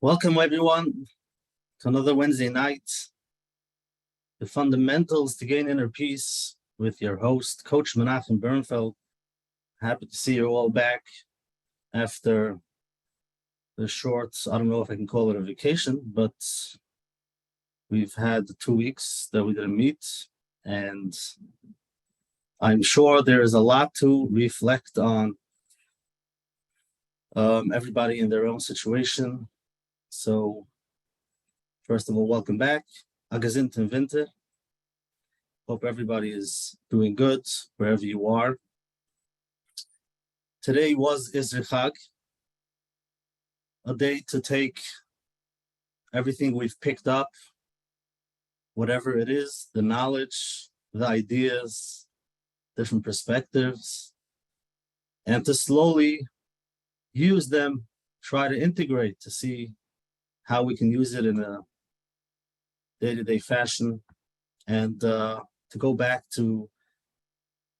Welcome, everyone, to another Wednesday night. The fundamentals to gain inner peace with your host, Coach Menachem Bernfeld. Happy to see you all back after the short, I don't know if I can call it a vacation, but we've had 2 weeks that we didn't meet, and I'm sure there is a lot to reflect on. Everybody in their own situation. So, first of all, welcome back. Agazinten Winter. Hope everybody is doing good wherever you are. Today was Isri Chag, a day to take everything we've picked up, whatever it is, the knowledge, the ideas, different perspectives, and to slowly use them, try to integrate to see how we can use it in a day-to-day fashion, and to go back to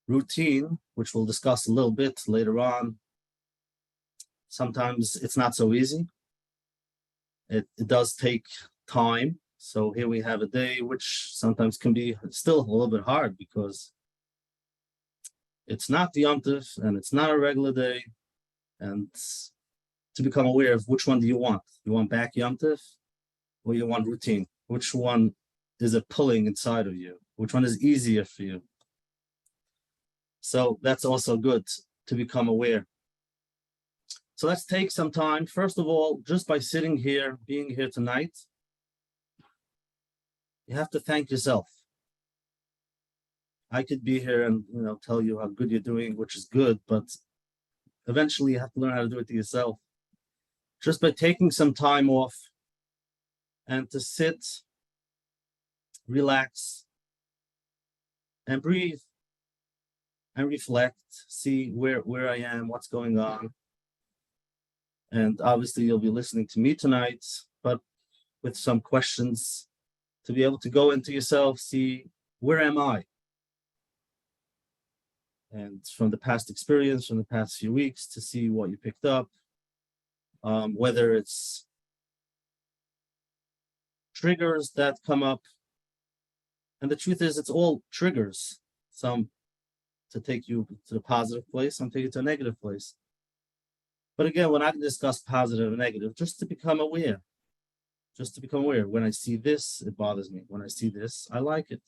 routine, which we'll discuss a little bit later on. Sometimes it's not so easy. It does take time. So here we have a day which sometimes can be still a little bit hard because it's not the Yom Tov and it's not a regular day. And to become aware of which one do you want? You want back Yom Tov or you want routine? Which one is it pulling inside of you? Which one is easier for you? So that's also good to become aware. So let's take some time. First of all, just by sitting here, being here tonight, you have to thank yourself. I could be here and tell you how good you're doing, which is good, but eventually you have to learn how to do it to yourself. Just by taking some time off and to sit, relax, and breathe and reflect, see where I am, what's going on. And obviously you'll be listening to me tonight, but with some questions to be able to go into yourself, see where am I? And from the past experience, from the past few weeks, to see what you picked up, whether it's triggers that come up. And the truth is, it's all triggers. Some to take you to the positive place, some take you to a negative place. But again, we're not going to discuss positive and negative, just to become aware. Just to become aware. When I see this, it bothers me. When I see this, I like it.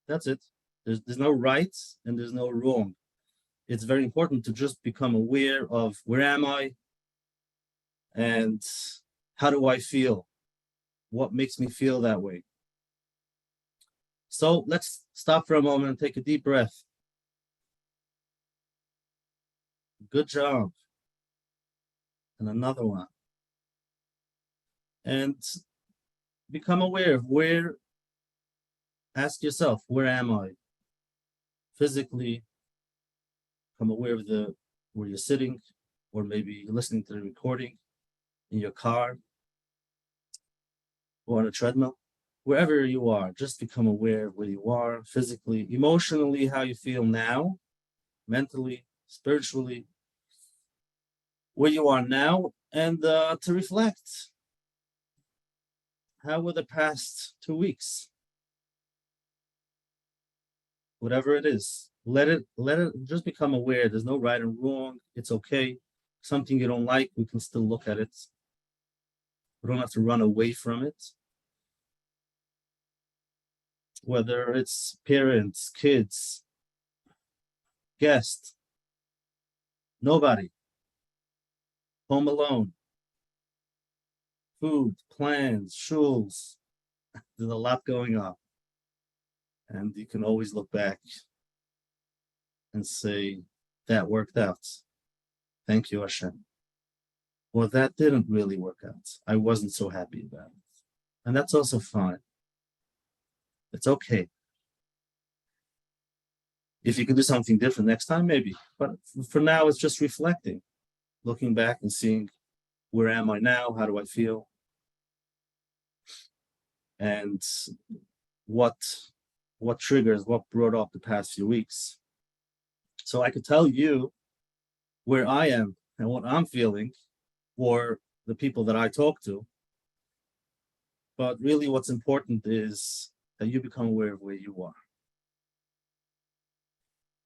That's it. There's no right and there's no wrong. It's very important to just become aware of where am I and how do I feel? What makes me feel that way? So let's stop for a moment and take a deep breath. Good job. And another one. And become aware of where, ask yourself, where am I? Physically, become aware of where you're sitting, or maybe you're listening to the recording in your car or on a treadmill. Wherever you are, just become aware of where you are, physically, emotionally, how you feel now, mentally, spiritually, where you are now, and to reflect. How were the past 2 weeks? Whatever it is, let it just become aware. There's no right and wrong. It's okay. Something you don't like, we can still look at it. We don't have to run away from it. Whether it's parents, kids, guests, nobody, home alone, food, plans, shuls. There's a lot going on. And you can always look back and say, that worked out. Thank you, Hashem. Or that didn't really work out. I wasn't so happy about it. And that's also fine. It's okay. If you can do something different next time, maybe. But for now, it's just reflecting, looking back and seeing, where am I now? How do I feel? And what triggers, what brought up the past few weeks. So I could tell you where I am and what I'm feeling, or the people that I talk to. But really what's important is that you become aware of where you are.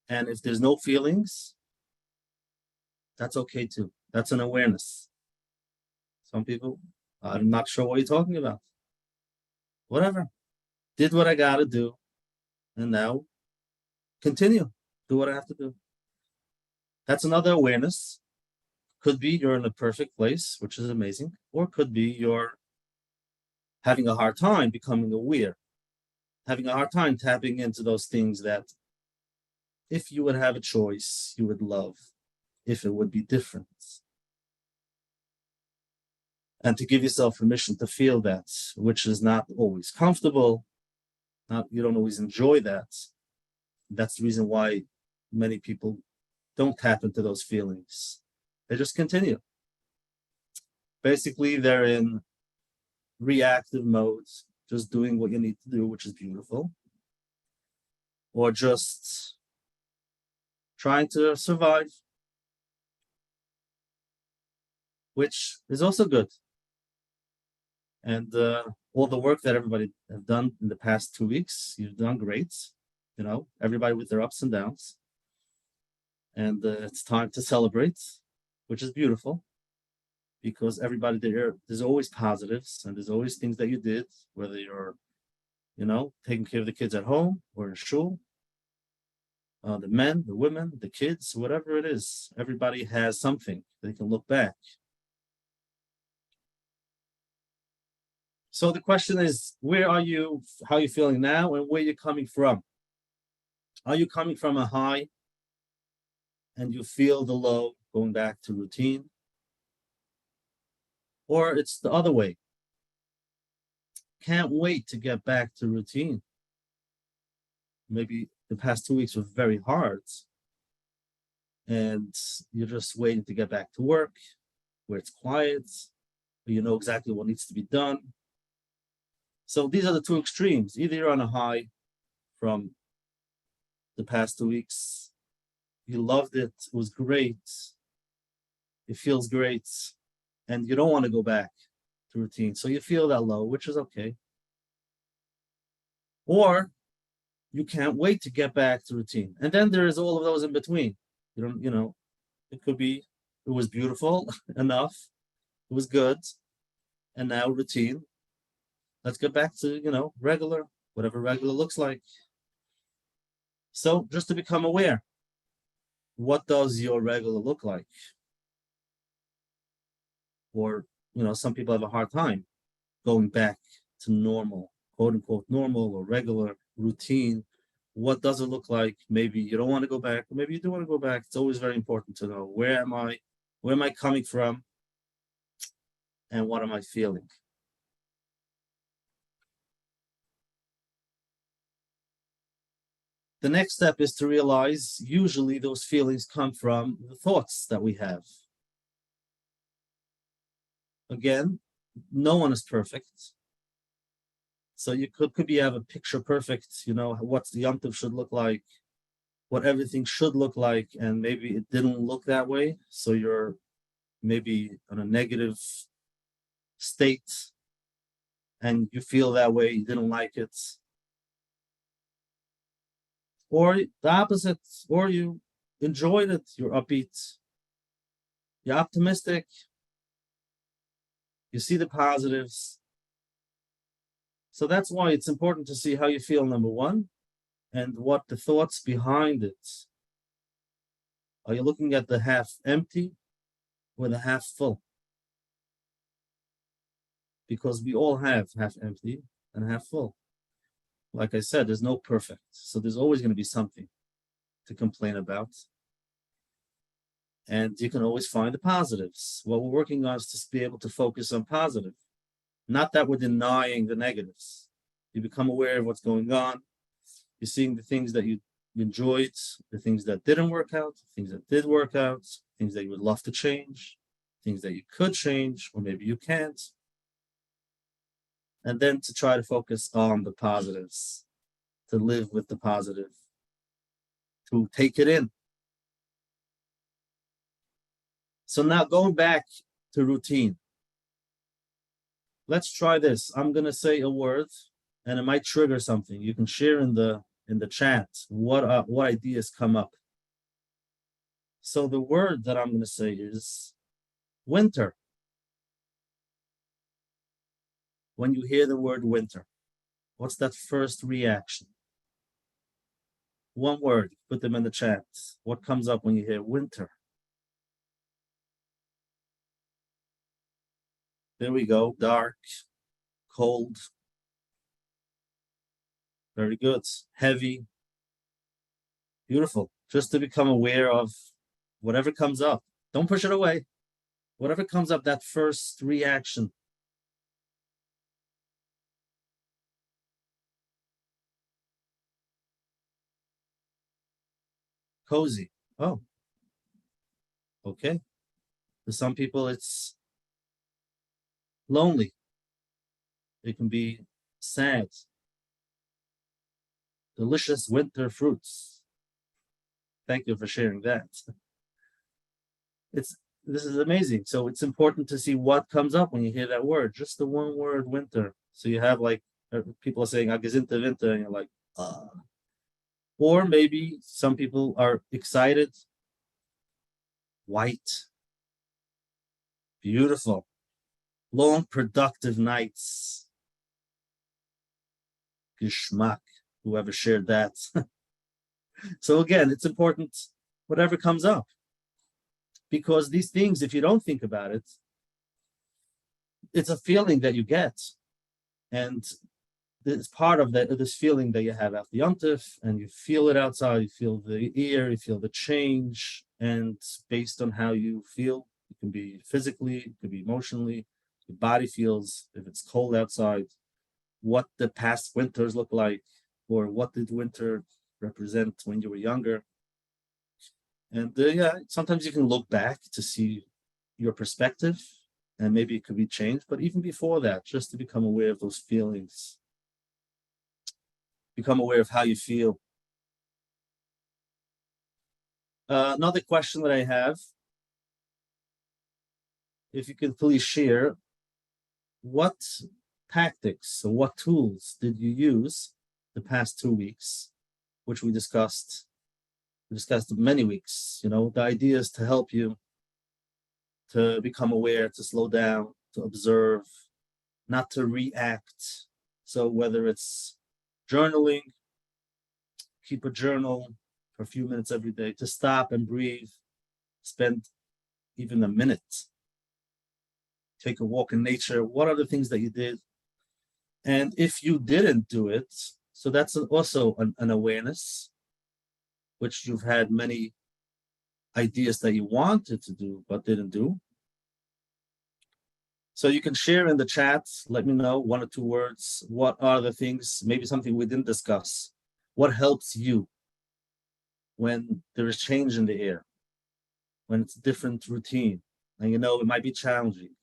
And if there's no feelings, that's okay too. That's an awareness. Some people, I'm not sure what you're talking about. Whatever. Did what I gotta do. And now continue. Do what I have to do. That's another awareness. Could be you're in a perfect place, which is amazing, or could be you're having a hard time becoming aware, having a hard time tapping into those things that if you would have a choice, you would love, if it would be different. And to give yourself permission to feel that, which is not always comfortable, you don't always enjoy that. That's the reason why many people don't tap into those feelings. They just continue. Basically, they're in reactive modes, just doing what you need to do, which is beautiful, or just trying to survive, which is also good. And all the work that everybody have done in the past 2 weeks, you've done great. You know, everybody with their ups and downs. And it's time to celebrate, which is beautiful, because everybody there's always positives and there's always things that you did, whether you're, taking care of the kids at home or in shul, the men, the women, the kids, whatever it is, everybody has something they can look back. So the question is, where are you, how are you feeling now, and where you're coming from? Are you coming from a high and you feel the low going back to routine? Or it's the other way. Can't wait to get back to routine. Maybe the past 2 weeks were very hard and you're just waiting to get back to work where it's quiet, where you know exactly what needs to be done. So these are the two extremes. Either you're on a high from the past 2 weeks, you loved it, it was great, it feels great, and you don't want to go back to routine. So you feel that low, which is okay. Or you can't wait to get back to routine. And then there is all of those in between. It could be, it was beautiful enough, it was good, and now routine. Let's get back to, regular, whatever regular looks like. So just to become aware, what does your regular look like? Or, some people have a hard time going back to normal, quote unquote, normal or regular routine. What does it look like? Maybe you don't want to go back, or maybe you do want to go back. It's always very important to know, where am I coming from, and what am I feeling? The next step is to realize usually those feelings come from the thoughts that we have. Again, no one is perfect. So you could you have a picture perfect, what the Yom Tov should look like, what everything should look like, and maybe it didn't look that way. So you're maybe on a negative state and you feel that way, you didn't like it. Or the opposite, or you enjoyed it, you're upbeat, you're optimistic, you see the positives. So that's why it's important to see how you feel, number one, and what the thoughts behind it. Are you looking at the half empty or the half full? Because we all have half empty and half full. Like I said, there's no perfect. So there's always going to be something to complain about. And you can always find the positives. What we're working on is to be able to focus on positive. Not that we're denying the negatives. You become aware of what's going on. You're seeing the things that you enjoyed, the things that didn't work out, things that did work out, things that you would love to change, things that you could change, or maybe you can't. And then to try to focus on the positives, to live with the positive, to take it in. So now going back to routine. let's try this. I'm gonna say a word, and it might trigger something. You can share in the chat what ideas come up. So the word that I'm gonna say is winter. When you hear the word winter, what's that first reaction? One word, put them in the chat. What comes up when you hear winter? There we go. Dark, cold. Very good. Heavy. Beautiful. Just to become aware of whatever comes up. Don't push it away. Whatever comes up, that first reaction. Cozy. Oh, okay. For some people, it's lonely. It can be sad. Delicious winter fruits. Thank you for sharing that. This is amazing. So it's important to see what comes up when you hear that word. Just the one word, winter. So you have like people are saying "Agezinte Winter," and you're like, or maybe some people are excited. White, beautiful, long, productive nights. Geschmack. Whoever shared that. So again, it's important, whatever comes up, because these things, if you don't think about it, it's a feeling that you get, and it's part of this feeling that you have after Yom Tov, and you feel it outside. You feel the air, you feel the change, and based on how you feel, it can be physically, it could be emotionally. Your body feels if it's cold outside, what the past winters look like, or what did winter represent when you were younger. And yeah, sometimes you can look back to see your perspective, and maybe it could be changed. But even before that, just to become aware of those feelings, become aware of how you feel. Another question that I have, if you could please share, what tactics or what tools did you use the past 2 weeks, which we discussed many weeks, the idea is to help you to become aware, to slow down, to observe, not to react. So whether it's journaling, keep a journal for a few minutes every day, to stop and breathe, spend even a minute, take a walk in nature. What are the things that you did? And if you didn't do it, so that's also an awareness, which you've had many ideas that you wanted to do but didn't do. So you can share in the chat, let me know 1 or 2 words. What are the things, maybe something we didn't discuss? What helps you when there is change in the air, when it's a different routine, and it might be challenging?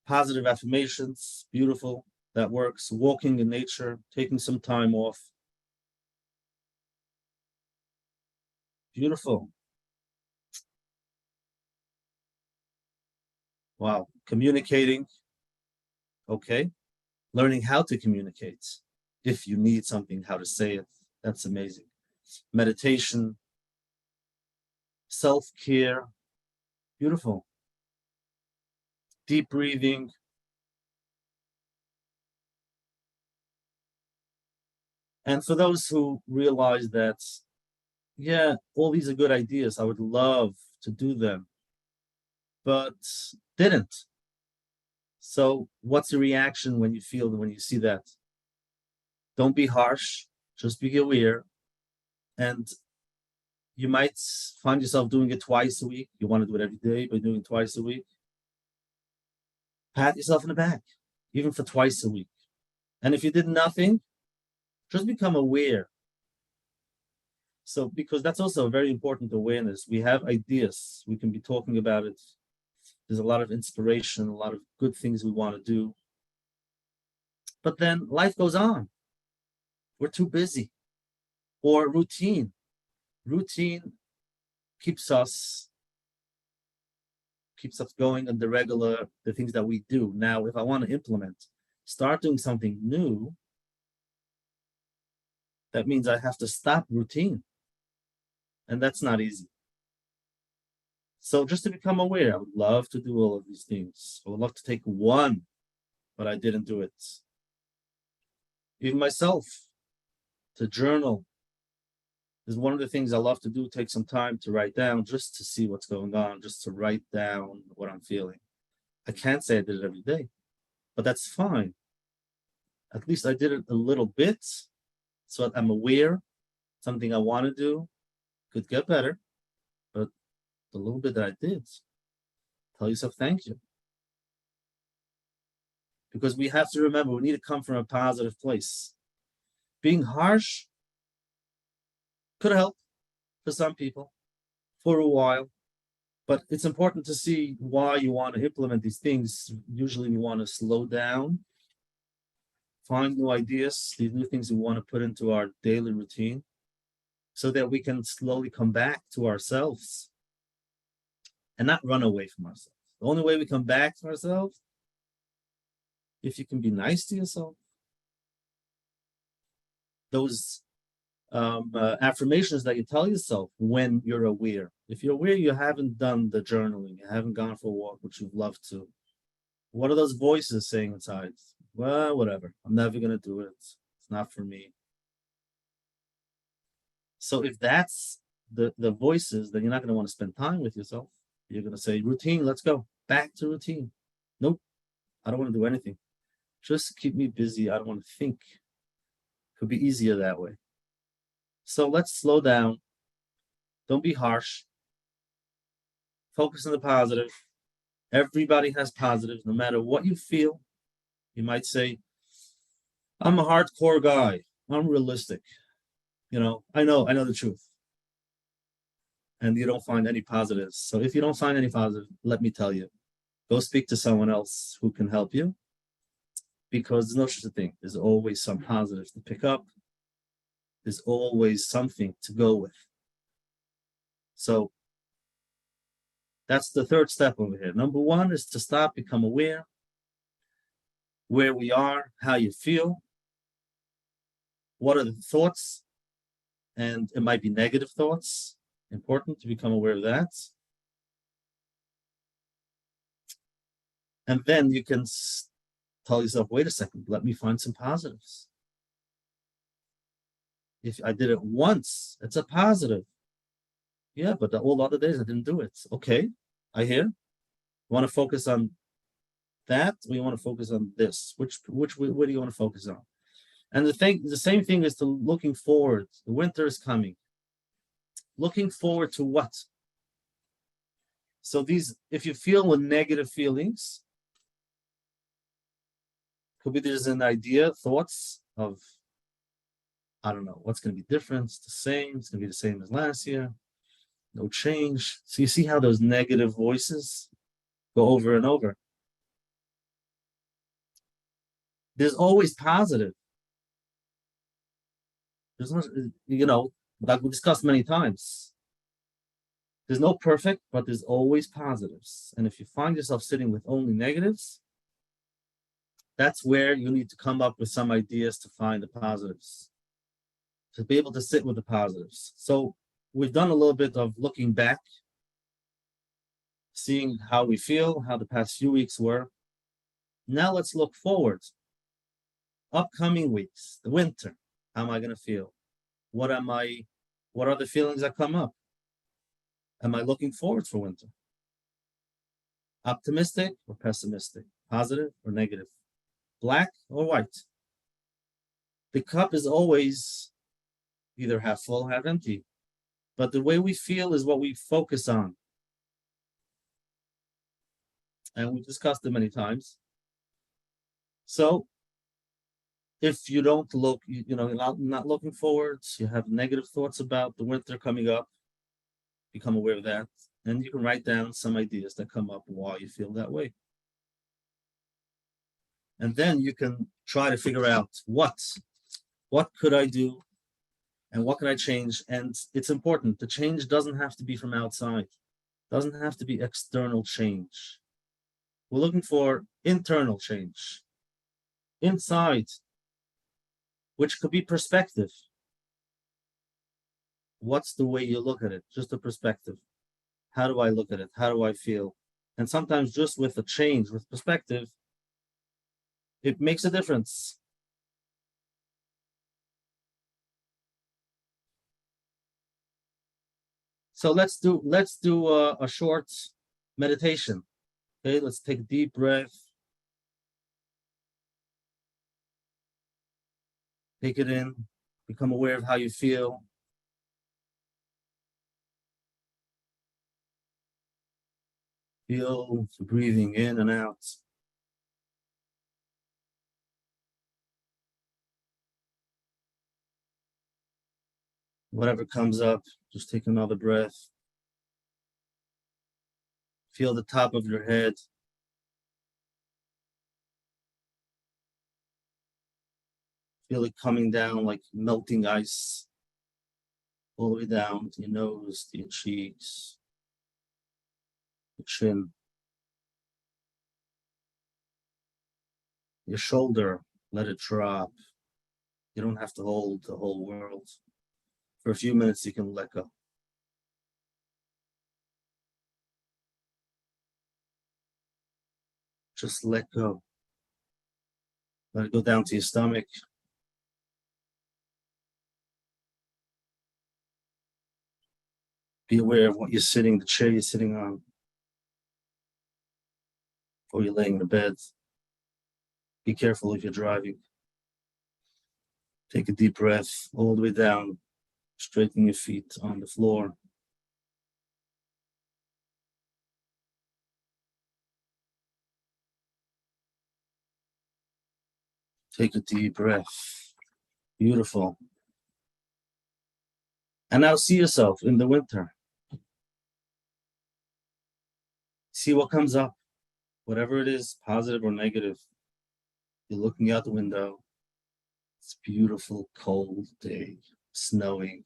Positive affirmations, beautiful, that works. Walking in nature, taking some time off. Beautiful. Wow. Communicating. Okay. Learning how to communicate. If you need something, how to say it. That's amazing. Meditation. Self-care. Beautiful. Deep breathing. And for those who realize that, yeah, all these are good ideas, I would love to do them, but didn't. So what's the reaction when you see that? Don't be harsh, just be aware. And you might find yourself doing it twice a week. You want to do it every day, but doing it twice a week. Pat yourself in the back, even for twice a week. And if you did nothing, just become aware. So, because that's also a very important awareness. We have ideas, we can be talking about it. There's a lot of inspiration, a lot of good things we want to do. But then life goes on. We're too busy. Or routine. Routine keeps us keeps us going on the things that we do. Now, if I want to start doing something new, that means I have to stop routine. And that's not easy. So just to become aware, I would love to do all of these things. I would love to take one, but I didn't do it. Even myself, to journal is one of the things I love to do, take some time to write down just to see what's going on, just to write down what I'm feeling. I can't say I did it every day, but that's fine. At least I did it a little bit, so I'm aware something I want to do could get better, but the little bit that I did, tell yourself thank you. Because we have to remember, we need to come from a positive place. Being harsh could help for some people for a while, but it's important to see why you want to implement these things. Usually we want to slow down, find new ideas, these new things we want to put into our daily routine so that we can slowly come back to ourselves and not run away from ourselves. The only way we come back to ourselves, if you can be nice to yourself, those affirmations that you tell yourself when you're aware. If you're aware you haven't done the journaling, you haven't gone for a walk, which you'd love to, what are those voices saying inside? Well, whatever. I'm never going to do it. It's not for me. So if that's the voices, then you're not going to want to spend time with yourself. You're going to say, routine, let's go. Back to routine. Nope. I don't want to do anything. Just keep me busy. I don't want to think. Could be easier that way. So let's slow down. Don't be harsh. Focus on the positive. Everybody has positives, no matter what you feel. You might say, I'm a hardcore guy. I'm realistic. I know the truth. And you don't find any positives. So if you don't find any positive, let me tell you, go speak to someone else who can help you, because there's no such a thing. There's always some positives to pick up. There's always something to go with. So that's the third step over here. Number one is to stop, become aware where we are, how you feel, what are the thoughts, and it might be negative thoughts. Important to become aware of that. And then you can tell yourself, wait a second, let me find some positives. If I did it once, it's a positive. Yeah, but all the other days I didn't do it. Okay, I hear. You want to focus on that, or you want to focus on this? What do you want to focus on? And the same thing is to looking forward. The winter is coming. Looking forward to what? So if you feel with negative feelings, could be there's an idea, thoughts of, I don't know, what's going to be different. It's the same. It's going to be the same as last year. No change. So you see how those negative voices go over and over. There's always positive. There's no, like we discussed many times. There's no perfect, but there's always positives. And if you find yourself sitting with only negatives, that's where you need to come up with some ideas to find the positives, to be able to sit with the positives. So we've done a little bit of looking back, seeing how we feel, how the past few weeks were. Now let's look forward. Upcoming weeks, the winter, how am I going to feel? What are the feelings that come up? Am I looking forward for winter? Optimistic or pessimistic? Positive or negative? Black or white? The cup is always either half full, half empty. But the way we feel is what we focus on. And we've discussed it many times. So if you don't look, you're not looking forward, you have negative thoughts about the winter coming up, become aware of that. And you can write down some ideas that come up while you feel that way. And then you can try to figure out what could I do and what can I change? And it's important. The change doesn't have to be from outside. Doesn't have to be external change. We're looking for internal change. Inside, which could be perspective. What's the way you look at it? Just a perspective. How do I look at it? How do I feel? And sometimes just with a change, with perspective, it makes a difference. So let's do a short meditation. Okay, let's take a deep breath. Take it in. Become aware of how you feel. Feel the breathing in and out. Whatever comes up, just take another breath. Feel the top of your head. Feel it coming down like melting ice, all the way down to your nose, to your cheeks, your chin, your shoulder. Let it drop. You don't have to hold the whole world. For a few minutes, you can let go. Just let go. Let it go down to your stomach. Be aware of what you're sitting, the chair you're sitting on, or you're laying in the bed. Be careful if you're driving. Take a deep breath all the way down. Straighten your feet on the floor. Take a deep breath. Beautiful. And now see yourself in the winter. See what comes up, whatever it is, positive or negative. You're looking out the window. It's a beautiful, cold day, snowing.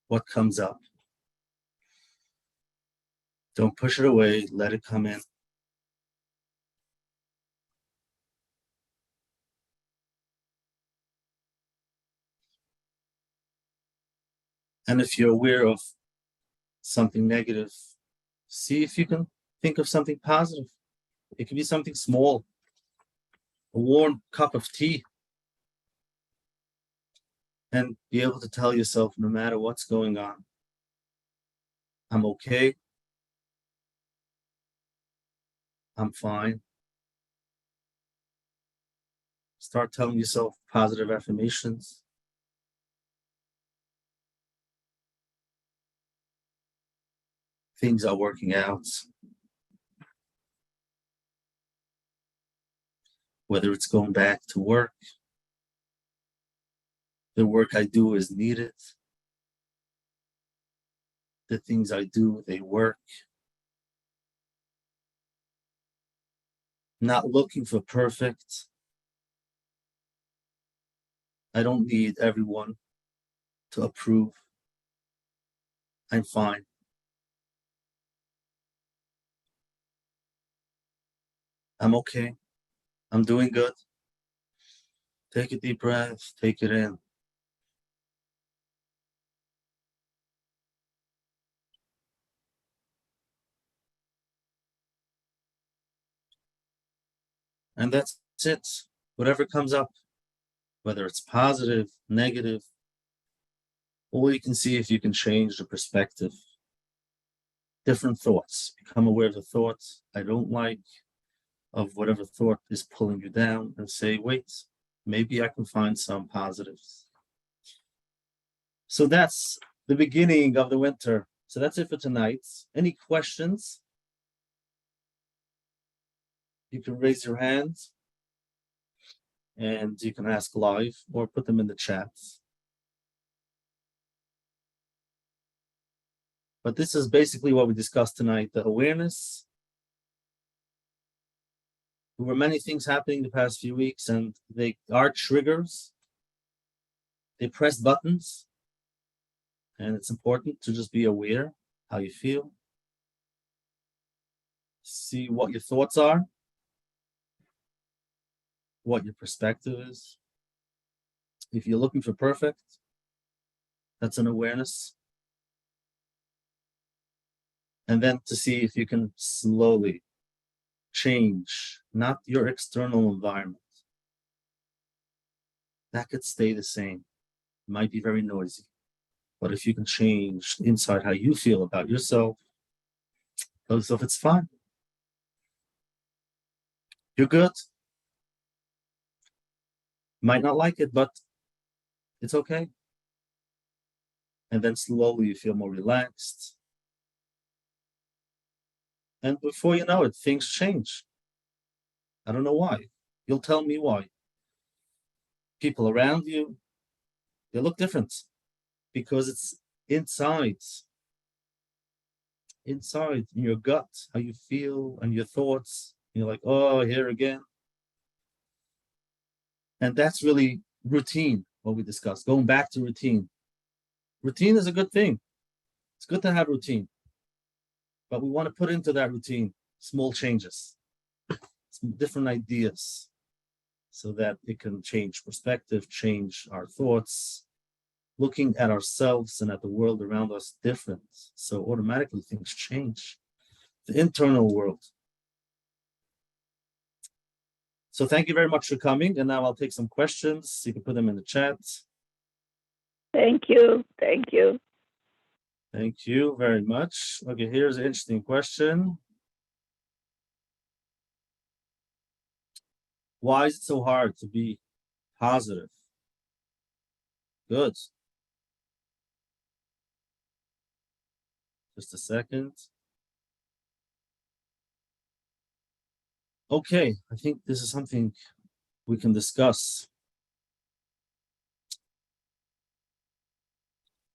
What comes up? Don't push it away. Let it come in. And if you're aware of something negative, see if you can think of something positive. It could be something small, a warm cup of tea, and be able to tell yourself, no matter what's going on, I'm okay, I'm fine. Start telling yourself positive affirmations. Things are working out. Whether it's going back to work, the work I do is needed. The things I do, they work. Not looking for perfect. I don't need everyone to approve. I'm fine. I'm okay. I'm doing good. Take a deep breath, take it in. And that's it. Whatever comes up, whether it's positive, negative, or you can see if you can change the perspective. Different thoughts. Become aware of the thoughts I don't like, of whatever thought is pulling you down, and say, wait, maybe I can find some positives. So that's the beginning of the winter. So that's it for tonight. Any questions? You can raise your hand and you can ask live or put them in the chat. But this is basically what we discussed tonight, the awareness. There were many things happening the past few weeks, and they are triggers. They press buttons, and it's important to just be aware how you feel. See what your thoughts are, what your perspective is. If you're looking for perfect, that's an awareness. And then to see if you can slowly change, not your external environment. That could stay the same. It might be very noisy. But if you can change inside how you feel about yourself, tell yourself it's fine. You're good. Might not like it, but it's okay. And then slowly you feel more relaxed. And before you know it, things change. I don't know why. You'll tell me why. People around you, they look different because it's inside in your gut, how you feel and your thoughts. You're like, oh, here again. And that's really routine, what we discussed, going back to routine. Routine is a good thing. It's good to have routine. But we want to put into that routine small changes, some different ideas, so that it can change perspective, change our thoughts, looking at ourselves and at the world around us different. So automatically things change. The internal world. So thank you very much for coming. And now I'll take some questions. You can put them in the chat. Thank you. Thank you. Thank you very much. Okay, here's an interesting question. Why is it so hard to be positive? Good. Just a second. Okay, I think this is something we can discuss.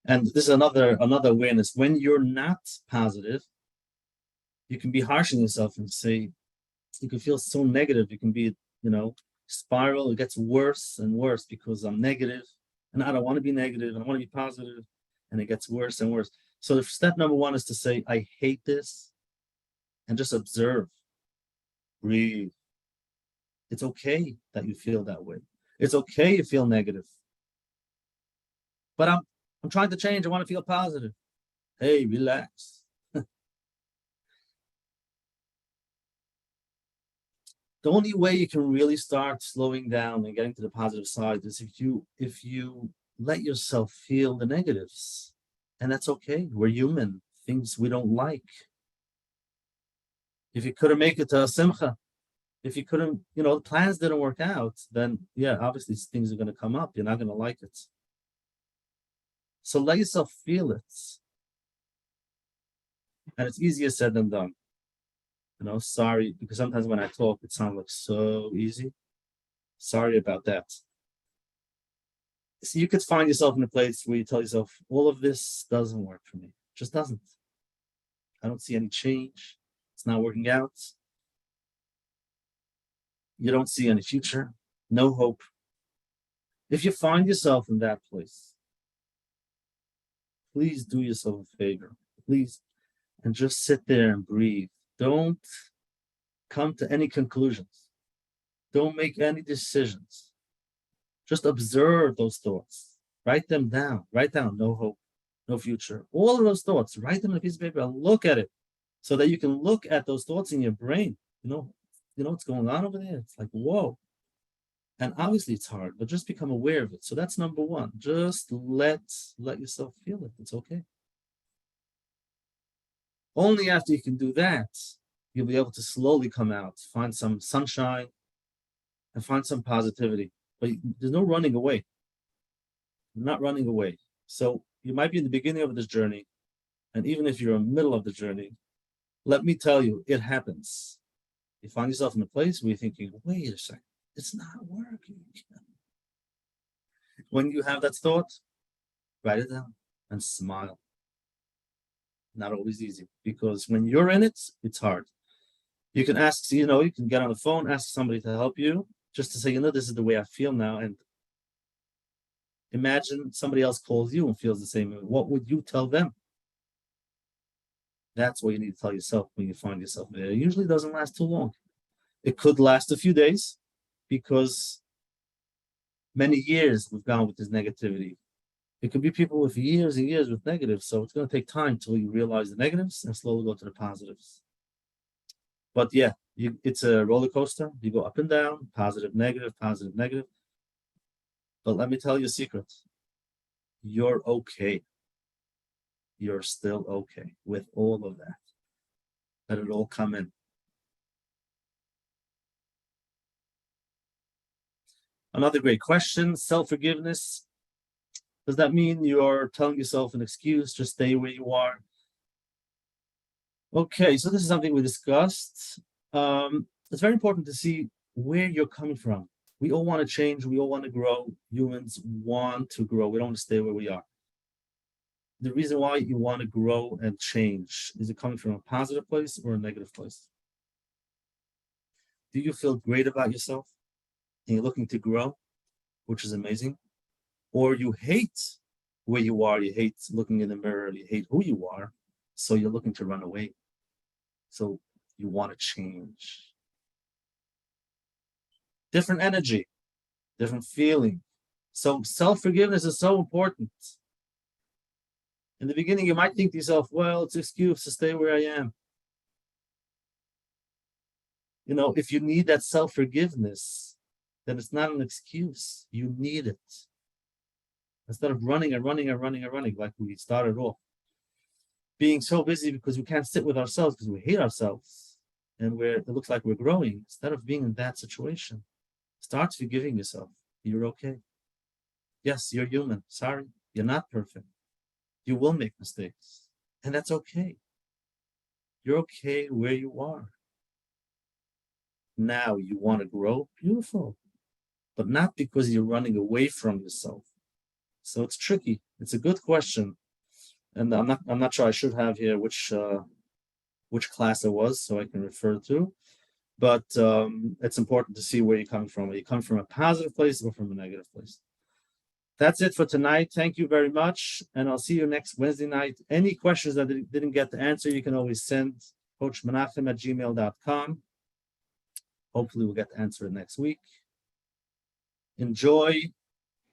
And this is another awareness. When you're not positive, you can be harsh on yourself and say, you can feel so negative. You can be, spiral. It gets worse and worse because I'm negative and I don't want to be negative and I want to be positive, and it gets worse and worse. So step number one is to say, I hate this, and just observe, breathe. It's okay that you feel that way. It's okay you feel negative. But I'm trying to change. I want to feel positive. Hey, relax. The only way you can really start slowing down and getting to the positive side is if you let yourself feel the negatives. And that's okay. We're human. Things we don't like. If you couldn't make it to a simcha, if you couldn't, the plans didn't work out, then yeah, obviously things are going to come up. You're not going to like it. So let yourself feel it. And it's easier said than done. Sorry, because sometimes when I talk, it sounds like so easy. Sorry about that. So you could find yourself in a place where you tell yourself, all of this doesn't work for me. It just doesn't. I don't see any change. It's not working out. You don't see any future, no hope. If you find yourself in that place, please do yourself a favor, please, and just sit there and breathe. Don't come to any conclusions. Don't make any decisions. Just observe those thoughts. Write them down. Write down no hope, no future. All of those thoughts, write them on a piece of paper and look at it so that you can look at those thoughts in your brain. You know what's going on over there? It's like, whoa. And obviously it's hard, but just become aware of it. So that's number one. Just let yourself feel it. It's okay. Only after you can do that, you'll be able to slowly come out, find some sunshine, and find some positivity. But there's no running away. You're not running away. So you might be in the beginning of this journey, and even if you're in the middle of the journey, let me tell you, it happens. You find yourself in a place where you're thinking, wait a second, it's not working. When you have that thought, write it down and smile. Not always easy, because when you're in it, it's hard. You can ask, you can get on the phone, ask somebody to help you, just to say, this is the way I feel now. And imagine somebody else calls you and feels the same way. What would you tell them? That's what you need to tell yourself when you find yourself there. It usually doesn't last too long. It could last a few days because many years we've gone with this negativity. It could be people with years and years with negatives. So it's going to take time till you realize the negatives and slowly go to the positives. But yeah, it's a roller coaster. You go up and down, positive, negative, positive, negative. But let me tell you a secret. You're okay. You're still okay with all of that. Let it all come in. Another great question, self-forgiveness. Does that mean you're telling yourself an excuse, just stay where you are? Okay, so this is something we discussed. It's very important to see where you're coming from. We all want to change. We all want to grow. Humans want to grow. We don't want to stay where we are. The reason why you want to grow and change, is it coming from a positive place or a negative place? Do you feel great about yourself and you're looking to grow, which is amazing? Or you hate where you are, you hate looking in the mirror, you hate who you are, so you're looking to run away. So you want to change. Different energy, different feeling. So self-forgiveness is so important. In the beginning, you might think to yourself, well, it's an excuse to stay where I am. You know, if you need that self-forgiveness, then it's not an excuse. You need it. Instead of running and running and running and running like we started off. Being so busy because we can't sit with ourselves because we hate ourselves and it looks like we're growing. Instead of being in that situation, start forgiving yourself. You're okay. Yes, you're human. Sorry, you're not perfect. You will make mistakes, and that's okay. You're okay where you are. Now you want to grow, beautiful, but not because you're running away from yourself. So it's tricky. It's a good question, and I'm not sure I should have here which class it was, so I can refer to. But it's important to see where you're coming from. Are you coming from a positive place or from a negative place? That's it for tonight. Thank you very much. And I'll see you next Wednesday night. Any questions that didn't get to answer, you can always send coachmenachem@gmail.com. Hopefully we'll get to answer it next week. Enjoy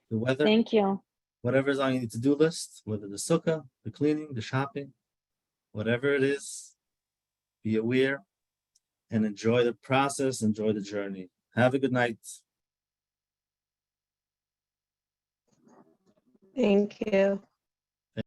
the weather. Thank you. Whatever's on your to-do list, whether the sukkah, the cleaning, the shopping, whatever it is, be aware and enjoy the process, enjoy the journey. Have a good night. Thank you.